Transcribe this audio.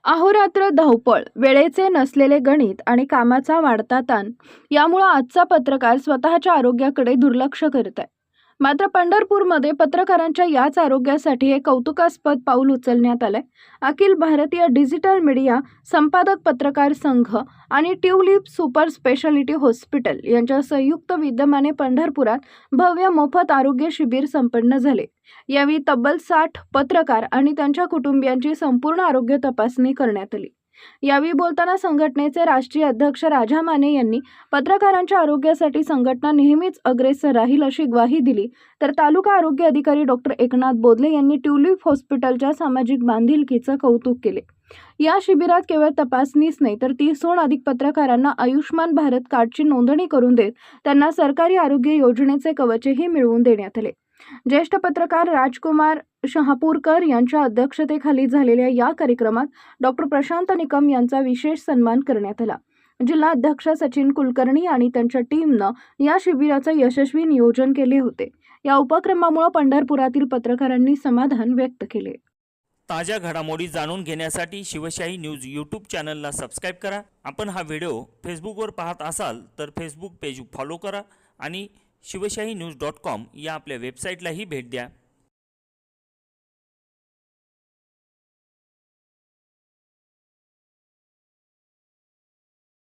अहोरात्र धावपळ, वेळेचे नसलेले गणित आणि कामाचा वाढता ताण यामुळे आजचा पत्रकार स्वतःच्या आरोग्याकडे दुर्लक्ष करत आहे. मात्र पंढरपूरमध्ये पत्रकारांच्या याच आरोग्यासाठी एक कौतुकास्पद पाऊल उचलण्यात आलंय. अखिल भारतीय डिजिटल मीडिया संपादक पत्रकार संघ आणि ट्यूलिप सुपर स्पेशालिटी हॉस्पिटल यांच्या संयुक्त विद्यमाने पंढरपुरात भव्य मोफत आरोग्य शिबिर संपन्न झाले. यावेळी तब्बल 60 पत्रकार आणि त्यांच्या कुटुंबियांची संपूर्ण आरोग्य तपासणी करण्यात आली. यावेळी बोलताना संघटनेचे राष्ट्रीय अध्यक्ष राजा माने यांनी पत्रकारांच्या आरोग्यासाठी संघटना नेहमीच अग्रेसर राहील अशी ग्वाही दिली. तर तालुका आरोग्य अधिकारी डॉक्टर एकनाथ बोदले यांनी ट्यूलिप हॉस्पिटलच्या सामाजिक बांधिलकीचं कौतुक केले. या शिबिरात केवळ तपासणीच नाही तर 30हून अधिक पत्रकारांना आयुष्मान भारत कार्डची नोंदणी करून देत त्यांना सरकारी आरोग्य योजनेचे कवचही मिळवून देण्यात आले. ज्येष्ठ पत्रकार राजकुमार शहापूरकर यांच्या अध्यक्षतेखाली झालेल्या या कार्यक्रमात डॉक्टर प्रशांत निकम यांचा विशेष सन्मान करण्यात आला. जिल्हा अध्यक्ष सचिन कुलकर्णी आणि त्यांच्या टीमनं या शिबिराचं यशस्वी नियोजन केले होते. या उपक्रमामुळे पंढरपुरातील पत्रकारांनी समाधान व्यक्त केले. ताज्या घडामोडी जाणून घेण्यासाठी शिवशाही न्यूज यूट्यूब चॅनलला सबस्क्राईब करा. आपण हा व्हिडिओ फेसबुकवर पाहत असाल तर फेसबुक पेज फॉलो करा आणि शिवशाही न्यूज.com या आपल्या वेबसाईटलाही भेट द्या.